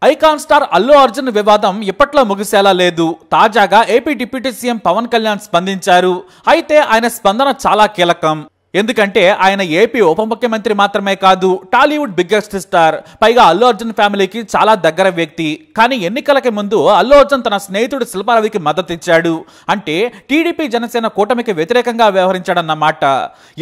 Icon star Allu Arjun వివాదం ఇప్పట్లో ముగిసేలా లేదు. తాజాగా AP deputy CM Pawan Kalyan స్పందించారు. అయితే ఆయన స్పందన చాలా కీలకం. ఎందుకంటే ఆయన ఏపీ ఉప ముఖ్యమంత్రి మాత్రమే కాదు, టాలీవుడ్ బిగ్గెస్ట్ స్టార్. పైగా అల్లు అర్జున్ ఫ్యామిలీకి చాలా దగ్గర వ్యక్తి. కానీ ఎన్నికలకి ముందు అల్లు అర్జున్ తన స్నేహితుడు శిల్పారవికి మద్దతు ఇచ్చాడు. అంటే టీడీపీ జనసేన కూటమికి వ్యతిరేకంగా వ్యవహరించాడన్నమాట.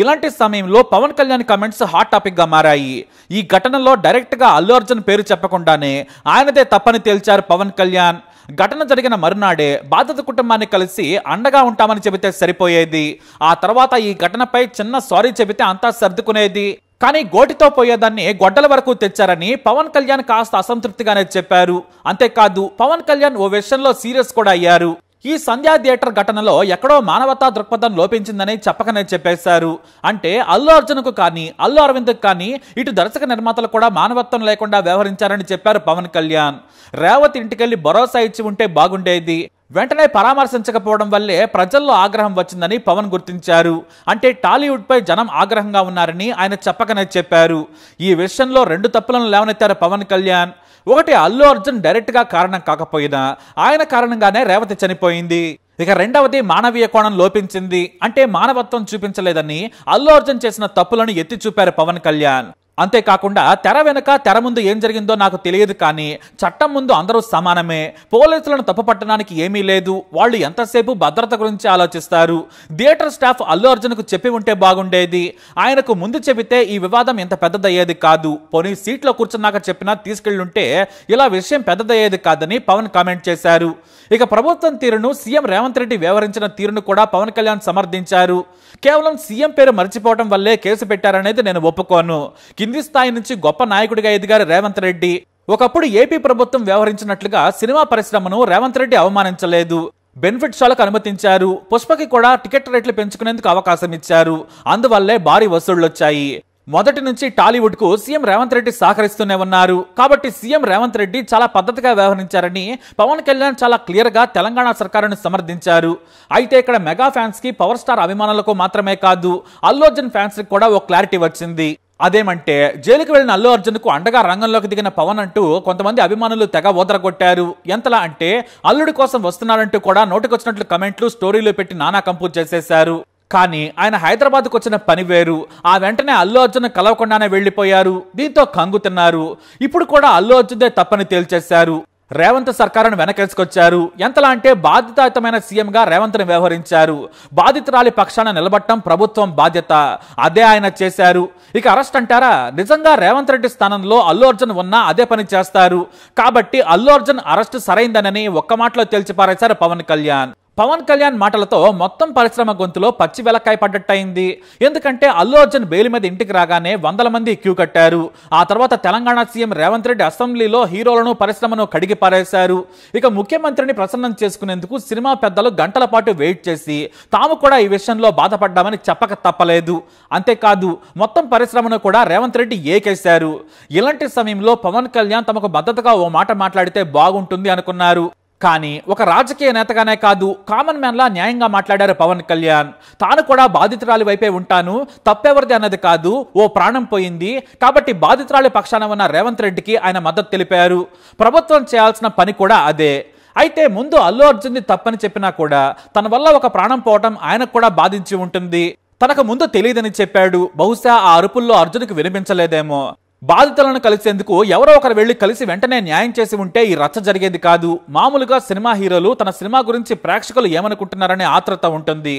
ఇలాంటి సమయంలో Pawan Kalyan comments hot topic గా మారాయి. ఈ ఘటనలో డైరెక్ట్ గా అల్లు అర్జున్ పేరు చెప్పకుండానే ఆయనదే తప్పని తేల్చారు పవన్ కళ్యాణ్. ఘటన జరిగిన మరునాడే బాధిత కుటుంబాన్ని కలిసి అండగా ఉంటామని చెబితే సరిపోయేది. ఆ తర్వాత ఈ ఘటనపై చిన్న సారీ చెబితే అంతా సర్దుకునేది. కానీ గోటితో పోయేదాన్ని గొడ్డల వరకు తెచ్చారని పవన్ కళ్యాణ్ కాస్త అసంతృప్తిగానే చెప్పారు. అంతేకాదు పవన్ కళ్యాణ్ ఓ విషయంలో సీరియస్ కూడా అయ్యారు. ఈ సంధ్యా థియేటర్ ఘటనలో ఎక్కడో మానవతా దృక్పథం లోపించిందని చెప్పకనే చెప్పేశారు. అంటే అల్లు అర్జున్కు కానీ అల్లు అరవింద్కు కానీ ఇటు దర్శక నిర్మాతలు కూడా మానవత్వం లేకుండా వ్యవహరించారని చెప్పారు పవన్ కళ్యాణ్. రేవతి ఇంటికెళ్లి భరోసా ఇచ్చి ఉంటే బాగుండేది, వెంటనే పరామర్శించకపోవడం వల్లే ప్రజల్లో ఆగ్రహం వచ్చిందని పవన్ గుర్తించారు. అంటే టాలీవుడ్ పై జనం ఆగ్రహంగా ఉన్నారని ఆయన చెప్పకనే చెప్పారు. ఈ విషయంలో రెండు తప్పులను లేవనెత్తారు పవన్ కళ్యాణ్. ఒకటి, అల్లు అర్జున్ డైరెక్ట్ గా కారణం కాకపోయినా ఆయన కారణంగానే రేవతి చనిపోయింది. ఇక రెండవది, మానవీయ కోణం లోపించింది. అంటే మానవత్వం చూపించలేదని అల్లు అర్జున్ చేసిన తప్పులను ఎత్తి చూపారు పవన్ కళ్యాణ్. అంతేకాకుండా తెర వెనుక తెర ముందు ఏం జరిగిందో నాకు తెలియదు, కానీ చట్టం ముందు అందరూ సమానమే, పోలీసులను తప్పుపట్టడానికి ఏమీ లేదు, వాళ్ళు ఎంతసేపు భద్రత గురించి ఆలోచిస్తారు. థియేటర్ స్టాఫ్ అల్లు అర్జున్కు చెప్పి ఉంటే బాగుండేది, ఆయనకు ముందు చెబితే ఈ వివాదం ఇంత పెద్దదయ్యేది కాదు, పోనీ సీట్లో కూర్చున్నాక చెప్పినా తీసుకెళ్ళుంటే ఇలా విషయం పెద్దదయ్యేది కాదని పవన్ కామెంట్ చేశారు. ఇక ప్రభుత్వం తీరును, సీఎం రేవంత్ రెడ్డి వ్యవహరించిన తీరును కూడా పవన్ కళ్యాణ్ సమర్థించారు. కేవలం సీఎం పేరు మర్చిపోవడం వల్లే కేసు పెట్టారనేది నేను ఒప్పుకోను. కింది స్థాయి నుంచి గొప్ప నాయకుడిగా ఎదిగారు రేవంత్ రెడ్డి. ఒకప్పుడు ఏపీ ప్రభుత్వం వ్యవహరించినట్లుగా సినిమా పరిశ్రమను రేవంత్ రెడ్డి అవమానించలేదు. బెనిఫిట్ షోలకు అనుమతించారు. పుష్పకి కూడా టికెట్ రేట్లు పెంచుకునేందుకు అవకాశం ఇచ్చారు. అందువల్లే భారీ వసూళ్లొచ్చాయి. మొదటి నుంచి టాలీవుడ్ కు సీఎం రేవంత్ రెడ్డి సహకరిస్తూనే ఉన్నారు. కాబట్టి సీఎం రేవంత్ రెడ్డి చాలా పద్ధతిగా వ్యవహరించారని పవన్ కళ్యాణ్ చాలా క్లియర్ గా తెలంగాణ సర్కారును సమర్థించారు. అయితే ఇక్కడ మెగా ఫ్యాన్స్ కి, పవర్ స్టార్ అభిమానులకు మాత్రమే కాదు, అల్లు అర్జున్ ఫ్యాన్స్ కి కూడా ఓ క్లారిటీ వచ్చింది. అదేమంటే, జైలుకు వెళ్లిన అల్లు అర్జున్ కు అండగా రంగంలోకి దిగిన పవన్ అంటూ కొంతమంది అభిమానులు తెగ ఓదరగొట్టారు. ఎంతలా అంటే అల్లుడి కోసం వస్తున్నారంటూ కూడా నోటికొచ్చినట్లు కమెంట్లు, స్టోరీలు పెట్టి నానా కంపు చేసేశారు. కానీ ఆయన హైదరాబాద్కు వచ్చిన పని వేరు. ఆ వెంటనే అల్లు అర్జున్ కలవకుండానే వెళ్లిపోయారు. దీంతో కంగుతున్నారు. ఇప్పుడు కూడా అల్లు అర్జున్దే తప్పని తేల్చేశారు. రేవంత్ సర్కారును వెనకేసుకొచ్చారు. ఎంతలా అంటే బాధ్యతాయుతమైన సీఎంగా రేవంత్ని వ్యవహరించారు. బాధితురాలి పక్షాన నిలబడటం ప్రభుత్వం బాధ్యత, అదే ఆయన చేశారు. ఇక అరెస్ట్ అంటారా? నిజంగా రేవంత్ రెడ్డి స్థానంలో అల్లు అర్జున్ ఉన్నా అదే పని చేస్తారు. కాబట్టి అల్లు అర్జున్ అరెస్ట్ సరైందనని ఒక్క మాటలో తేల్చిపారేశారు పవన్ కళ్యాణ్. పవన్ కళ్యాణ్ మాటలతో మొత్తం పరిశ్రమ గొంతులో పచ్చి వెలక్కాయ పడ్డట్టయింది. ఎందుకంటే అల్లు అర్జున్ బెయిల్ మీద ఇంటికి రాగానే వందల మంది క్యూ కట్టారు. ఆ తర్వాత తెలంగాణ సీఎం రేవంత్ రెడ్డి అసెంబ్లీలో హీరోలను, పరిశ్రమను కడిగి పారేశారు. ఇక ముఖ్యమంత్రిని ప్రసన్నం చేసుకునేందుకు సినిమా పెద్దలు గంటల పాటు వెయిట్ చేసి తాము కూడా ఈ విషయంలో బాధపడ్డామని చెప్పక తప్పలేదు. అంతేకాదు మొత్తం పరిశ్రమను కూడా రేవంత్ రెడ్డి ఏకేశారు. ఇలాంటి సమయంలో పవన్ కళ్యాణ్ తమకు మద్దతుగా ఓ మాట మాట్లాడితే బాగుంటుంది అనుకున్నారు. కానీ ఒక రాజకీయ నేతగానే కాదు, కామన్ మ్యాన్ లా న్యాయంగా మాట్లాడారు పవన్ కళ్యాణ్. తాను కూడా బాధితురాలి వైపే ఉంటాను, తప్పెవరిది అన్నది కాదు, ఓ ప్రాణం పోయింది, కాబట్టి బాధితురాలి పక్షాన ఉన్న రేవంత్ రెడ్డికి ఆయన మద్దతు తెలిపారు. ప్రభుత్వం చేయాల్సిన పని కూడా అదే. అయితే ముందు అల్లు అర్జున్ది తప్పని చెప్పినా కూడా తన వల్ల ఒక ప్రాణం పోవటం ఆయనకు కూడా బాధించి ఉంటుంది. తనకు ముందు తెలియదని చెప్పాడు. బహుశా ఆ అరుపుల్లో అర్జున్కి వినిపించలేదేమో. బాధితులను కలిసేందుకు ఎవరో ఒకరు వెళ్లి కలిసి వెంటనే న్యాయం చేసి ఉంటే ఈ రచ్చ జరిగేది కాదు. మామూలుగా సినిమా హీరోలు తన సినిమా గురించి ప్రేక్షకులు ఏమనుకుంటున్నారనే ఆత్రత ఉంటుంది.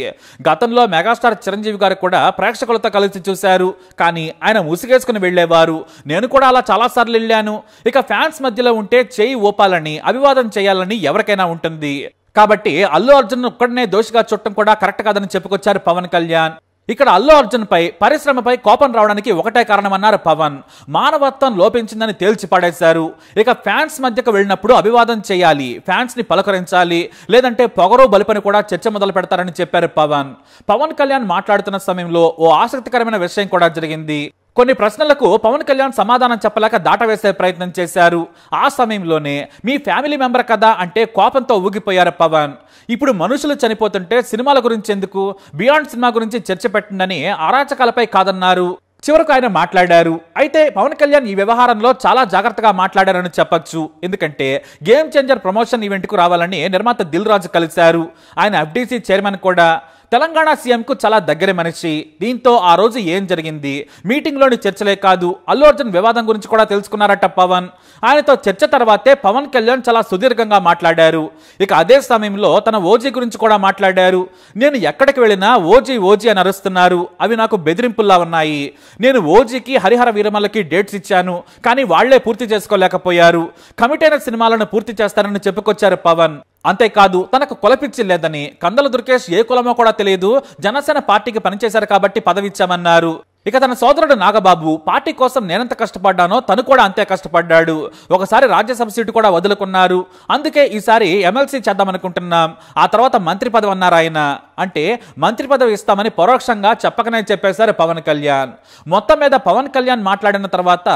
గతంలో మెగాస్టార్ చిరంజీవి గారు కూడా ప్రేక్షకులతో కలిసి చూశారు. కానీ ఆయన ముసుగేసుకుని వెళ్లేవారు. నేను కూడా అలా చాలాసార్లు వెళ్ళాను. ఇక ఫ్యాన్స్ మధ్యలో ఉంటే చేయి ఊపాలని, అభివాదం చేయాలని ఎవరికైనా ఉంటుంది. కాబట్టి అల్లు అర్జున్ ఒక్కడనే దోషిగా చుట్టం కూడా కరెక్ట్ కాదని చెప్పుకొచ్చారు పవన్ కళ్యాణ్. ఇక్కడ అల్లు అర్జున్ పై, పరిశ్రమపై కోపం రావడానికి ఒకటే కారణమన్నారు పవన్. మానవత్వం లోపించిందని తేల్చి పడేశారు. ఇక ఫ్యాన్స్ మధ్యకు వెళ్ళినప్పుడు అభివాదం చేయాలి, ఫ్యాన్స్ ని పలకరించాలి, లేదంటే పొగరు బలిపని కూడా చర్చ మొదలు పెడతారని చెప్పారు పవన్. పవన్ కళ్యాణ్ మాట్లాడుతున్న సమయంలో ఓ ఆసక్తికరమైన విషయం కూడా జరిగింది. కొన్ని ప్రశ్నలకు పవన్ కళ్యాణ్ సమాధానం చెప్పలేక దాటవేసే ప్రయత్నం చేశారు. ఆ సమయంలోనే మీ ఫ్యామిలీ మెంబర్ కదా అంటే కోపంతో ఊగిపోయారు పవన్. ఇప్పుడు మనుషులు చనిపోతుంటే సినిమాల గురించి ఎందుకు, బియాండ్ సినిమా గురించి చర్చ పెట్టండి అరాచకాలపై కాదన్నారు. చివరకు ఆయన మాట్లాడారు. అయితే పవన్ కళ్యాణ్ ఈ వ్యవహారంలో చాలా జాగ్రత్తగా మాట్లాడారని చెప్పొచ్చు. ఎందుకంటే గేమ్ చేంజర్ ప్రమోషన్ ఈవెంట్కు రావాలని నిర్మాత దిల్ రాజు కలిశారు. ఆయన ఎఫ్డీసీ చైర్మన్ కూడా. తెలంగాణ సీఎంకు చాలా దగ్గర మనిషి. దీంతో ఆ రోజు ఏం జరిగింది, మీటింగ్లోని చర్చలే కాదు అల్లు అర్జున్ వివాదం గురించి కూడా తెలుసుకున్నారట పవన్. ఆయనతో చర్చ తర్వాతే పవన్ కళ్యాణ్ చాలా సుదీర్ఘంగా మాట్లాడారు. ఇక అదే సమయంలో తన ఓజీ గురించి కూడా మాట్లాడారు. నేను ఎక్కడికి వెళ్ళినా ఓజీ ఓజీ అని అరుస్తున్నారు, అవి నాకు బెదిరింపుల్లా ఉన్నాయి. నేను ఓజీకి హరిహర వీరమల్లకి డేట్స్ ఇచ్చాను, కానీ వాళ్లే పూర్తి చేసుకోలేకపోయారు. కమిట్ అయిన సినిమాలను పూర్తి చేస్తారని చెప్పుకొచ్చారు పవన్. అంతేకాదు తనకు కులపిచ్చి లేదని, కందల దుర్గేష్ ఏ కులమో కూడా తెలియదు, జనసేన పార్టీకి పనిచేశారు కాబట్టి పదవిచ్చామన్నారు. ఇక తన సోదరుడు నాగబాబు పార్టీ కోసం నేనెంత కష్టపడ్డానో తను కూడా అంతే కష్టపడ్డాడు. ఒకసారి రాజ్యసభ సీటు కూడా వదులుకున్నారు. అందుకే ఈసారి ఎమ్మెల్సీ చేద్దామనుకుంటున్నాం, ఆ తర్వాత మంత్రి పదవి అన్నారు ఆయన. అంటే మంత్రి పదవి ఇస్తామని పరోక్షంగా చెప్పకనే చెప్పేశారు పవన్ కళ్యాణ్. మొత్తం మీద పవన్ కళ్యాణ్ మాట్లాడిన తర్వాత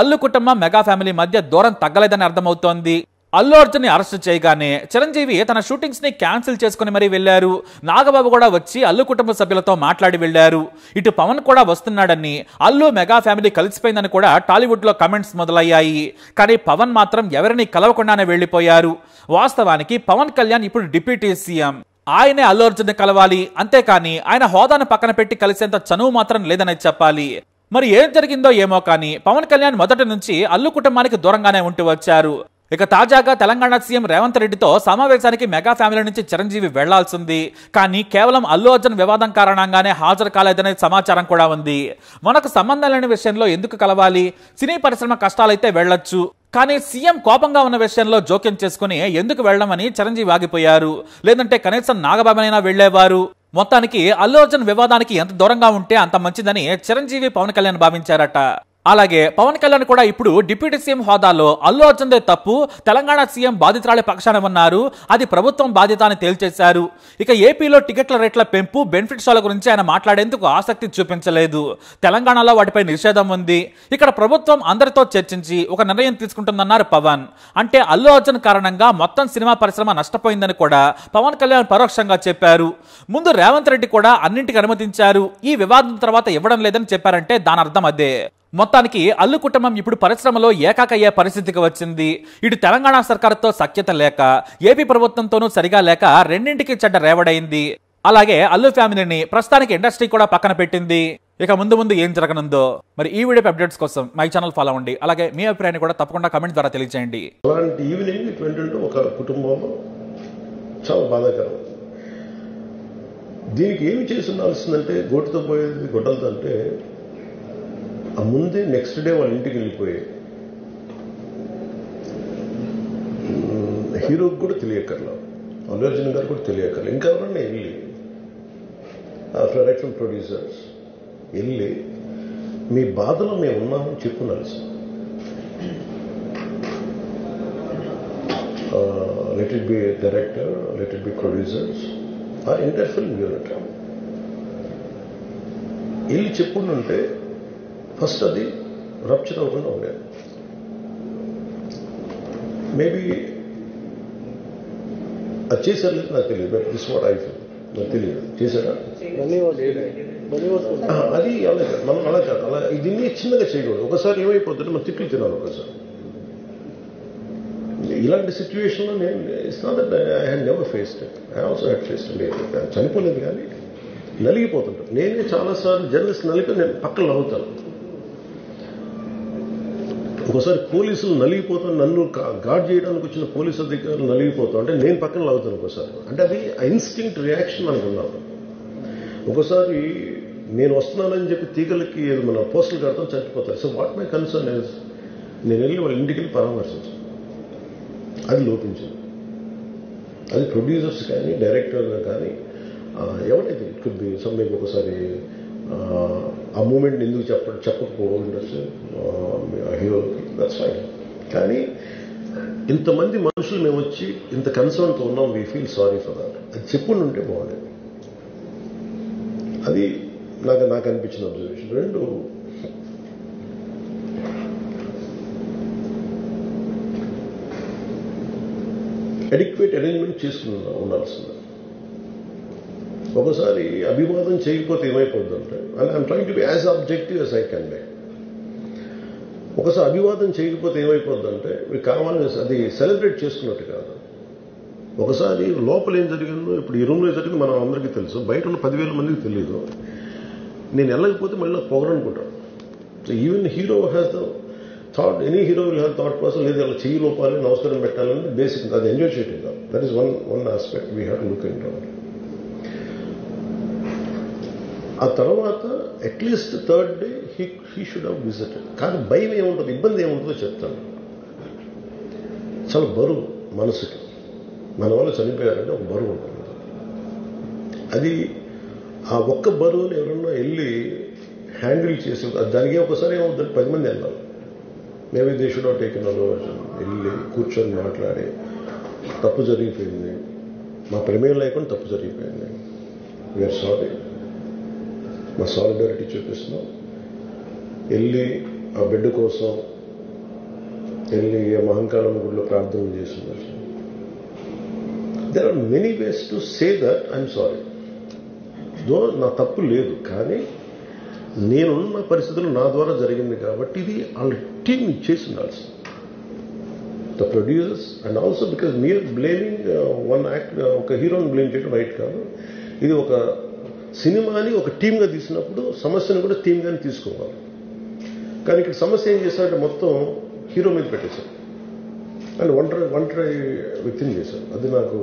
అల్లు కుటుంబం మెగా ఫ్యామిలీ మధ్య దూరం తగ్గలేదని అర్థమవుతోంది. అల్లు అర్జున్ ని అరెస్ట్ చేయగానే చిరంజీవి తన షూటింగ్స్ ని క్యాన్సిల్ చేసుకుని మరీ వెళ్లారు. నాగబాబు కూడా వచ్చి అల్లు కుటుంబ సభ్యులతో మాట్లాడి వెళ్లారు. ఇటు పవన్ కూడా వస్తున్నాడని, అల్లు మెగా ఫ్యామిలీ కలిసిపోయిందని కూడా టాలీవుడ్ లో కమెంట్స్ మొదలయ్యాయి. కానీ పవన్ మాత్రం ఎవరిని కలవకుండానే వెళ్లిపోయారు. వాస్తవానికి పవన్ కళ్యాణ్ ఇప్పుడు డిప్యూటీ సీఎం. ఆయనే అల్లు అర్జున్ ని కలవాలి, అంతేకాని ఆయన హోదాను పక్కన పెట్టి కలిసేంత చనువు మాత్రం లేదని చెప్పాలి. మరి ఏం జరిగిందో ఏమో కానీ పవన్ కళ్యాణ్ మొదటి నుంచి అల్లు కుటుంబానికి దూరంగానే ఉంటూ వచ్చారు. ఇక తాజాగా తెలంగాణ సీఎం రేవంత్ రెడ్డితో సమావేశానికి మెగా ఫ్యామిలీ నుంచి చిరంజీవి వెళ్లాల్సింది. కానీ కేవలం అల్లు అర్జున్ వివాదం కారణంగానే హాజరు కాలేదనే సమాచారం కూడా ఉంది. మనకు సంబంధం లేని విషయంలో ఎందుకు కలవాలి, సినీ పరిశ్రమ కష్టాలైతే వెళ్లొచ్చు, కానీ సీఎం కోపంగా ఉన్న విషయంలో జోక్యం చేసుకుని ఎందుకు వెళ్ళమని చిరంజీవి ఆగిపోయారు. లేదంటే కనీసం నాగబాబునైనా వెళ్లేవారు. మొత్తానికి అల్లు అర్జున్ వివాదానికి ఎంత దూరంగా ఉంటే అంత మంచిదని చిరంజీవి పవన్ కళ్యాణ్ భావించారట. అలాగే పవన్ కళ్యాణ్ కూడా ఇప్పుడు డిప్యూటీ సీఎం హోదాలో అల్లు అర్జున్దే తప్పు, తెలంగాణ సీఎం బాధితురాలి పక్షాన ఉన్నారు, అది ప్రభుత్వం బాధ్యత అని తేల్చేశారు. ఇక ఏపీలో టికెట్ల రేట్ల పెంపు, బెనిఫిట్ షోల గురించి ఆయన మాట్లాడేందుకు ఆసక్తి చూపించలేదు. తెలంగాణలో వాటిపై నిషేధం ఉంది. ఇక్కడ ప్రభుత్వం అందరితో చర్చించి ఒక నిర్ణయం తీసుకుంటుందన్నారు పవన్. అంటే అల్లు అర్జున్ కారణంగా మొత్తం సినిమా పరిశ్రమ నష్టపోయిందని కూడా పవన్ కళ్యాణ్ పరోక్షంగా చెప్పారు. ముందు రేవంత్ రెడ్డి కూడా అన్నింటికి అనుమతించారు, ఈ వివాదం తర్వాత ఇవ్వడం లేదని చెప్పారంటే దాని అర్థం అదే. మొత్తానికి అల్లు కుటుంబం ఇప్పుడు పరిశ్రమలో ఏకాకయ్యే పరిస్థితికి వచ్చింది. ఇటు తెలంగాణ సర్కారుతో సఖ్యత లేక, ఏపీ ప్రభుత్వంతోనూ సరిగా లేక రెండింటికి చెడ్డ రేవడైంది. అలాగే అల్లు ఫ్యామిలీని ప్రస్తుతానికి ఇండస్ట్రీ కూడా పక్కన పెట్టింది. ఇక ముందు ముందు ఏం జరగనుందో మరి ఈ వీడియో అప్డేట్స్ కోసం మై ఛానల్ ఫాలో అవ్వండి. అలాగే మీ అభిప్రాయాన్ని కూడా తప్పకుండా కమెంట్ ద్వారా తెలియజేయండి. అలాంటి ఈవినింగ్ ఏంటంటే ఒక కుటుంబంలో చాలా బాధాకరం. దీనికి ఏమి చేసి ఉండాల్సిందంటే, గోటుతో పోయేది గొడ్డలతో అంటే ఆ ముందే నెక్స్ట్ డే వాళ్ళ ఇంటికి వెళ్ళిపోయి హీరోకి కూడా తెలియకర్లా, అల్లు అర్జున్ గారు కూడా తెలియకర్లా, ఇంకా ఎవరన్నా వెళ్ళి డైరెక్టర్ ప్రొడ్యూసర్స్ వెళ్ళి మీ బాధలో మేము ఉన్నామని చెప్పున్నాల్సి. Let it be director, let it be producers, entire film unit వెళ్ళి చెప్పుంటే ఫస్ట్ అది రప్చర్ అవ్వకుండా ఉండేది. మేబీ అది చేశారు లేదు నాకు తెలియదు, but this what I feel. నాకు తెలియదు చేశారా అది. అలా మనం అలా కాదు, అలా దీన్ని చిన్నగా చేయకూడదు. ఒకసారి ఏమైపోతుంటే మనం తిట్లు తినాలి. ఒకసారి ఇలాంటి సిచ్యువేషన్లో నేను it's not that I had never faced it, I also had faced it. చనిపోలేదు కానీ నలిగిపోతుంటాను. నేనే చాలాసార్లు జర్నలిస్ట్ నలిపి నేను పక్కన నవ్వుతాను. ఒకసారి పోలీసులు నలిగిపోతాను, నన్ను గార్డ్ చేయడానికి వచ్చిన పోలీసు అధికారులు నలిగిపోతాం అంటే నేను పక్కన లాగుతాను ఒకసారి. అంటే అది ఇన్స్టింక్ట్ రియాక్షన్ మనకు ఉన్నాను. ఒకసారి నేను వస్తున్నానని చెప్పి తీగలకి మన పోస్టులు కడతాం, చచ్చిపోతారు. So what my concern is నేను వెళ్ళి వాళ్ళ ఇంటికి వెళ్ళి పరామర్శించాను. అది లోపించింది. అది ప్రొడ్యూసర్స్ కానీ డైరెక్టర్ కానీ ఎవరైతే ఇట్ కుడ్ బి సమ్మెకి ఒకసారి ఆ మూమెంట్ ఎందుకు చెప్పకపోవడం ఉండొచ్చు హీరోకి, దట్స్ ఫైన్. కానీ ఇంతమంది మనుషులు మేము వచ్చి ఇంత కన్సర్న్తో ఉన్నాం, we feel sorry for that, అది చెప్పుండి ఉంటే బాగుండేది. అది నాకు అనిపించిన అబ్జర్వేషన్. రెండు, అడిక్వేట్ అరేంజ్మెంట్ చేసుకుని ఉండాల్సింది. ఒకసారి అభివాదం చేయకపోతే ఏమైపోద్దంటే, and I'm trying to be as objective as I can be. ఒకసారి అభివాదం చేయకపోతే ఏమైపోద్దంటే మీకు కావాలని అది సెలబ్రేట్ చేసుకున్నట్టు కాదు. ఒకసారి లోపల ఏం జరిగిందో, ఇప్పుడు ఈ రూమ్లో జరిగింది మనం అందరికీ తెలుసు, బయట ఉన్న 10,000 మందికి తెలియదు. నేను వెళ్ళకపోతే మళ్ళీ పొగరనుకుంటాను. So even hero has the thought, any hero will have thought process, లేదు అలా చెయ్యి లోపాలి, నమస్కారం పెట్టాలని బేసిక్, అది ఎంజాయ్ చేయటం కాదు. That is one aspect we have to look in to. ఆ తర్వాత at least third day he should have visited. కానీ భయం ఏముంటుంది, ఇబ్బంది ఏముంటుందో చెప్తాను. చాలా బరువు మనసుకి, మన వల్ల చనిపోయారంటే ఒక బరువు ఉంటుంది. అది ఆ ఒక్క బరువుని ఎవరన్నా వెళ్ళి హ్యాండిల్ చేసి, దానికి ఒకసారి ఏమవుతుంది, 10 మంది వెళ్ళాలి. Maybe they should have taken aversion, వెళ్ళి కూర్చొని మాట్లాడి తప్పు జరిగిపోయింది, మా ప్రమేయం లేకుండా తప్పు జరిగిపోయింది, వీఆర్ సారీ, మా సాలిడారిటీ చూపిస్తున్నాం, వెళ్ళి ఆ బిడ్డ కోసం వెళ్ళి ఆ మహంకాళం గుడిలో ప్రార్థన చేస్తున్నారు. There are many ways to say that I'm sorry. Though నా తప్పు లేదు, కానీ నేనున్న పరిస్థితులు నా ద్వారా జరిగింది కాబట్టి ఇది వాళ్ళ టీం చేసి ఉండాల్సింది, the producers. And also because మీరు బ్లేమింగ్ వన్ యాక్ట్, ఒక హీరోని బ్లేమ్ చేయడం రైట్ కాదు. ఇది ఒక సినిమాని ఒక టీమ్గా తీసినప్పుడు సమస్యను కూడా టీమ్గానే తీసుకోవాలి. కానీ ఇక్కడ సమస్య ఏం చేశారంటే మొత్తం హీరో మీద పెట్టేశారు అండ్ ఒంటరి వ్యక్తిని చేశారు. అది నాకు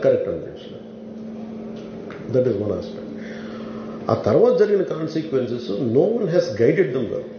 కరెక్ట్ అనిపించలేదు. That is one aspect. ఆ తర్వాత జరిగిన consequences no one has guided them well.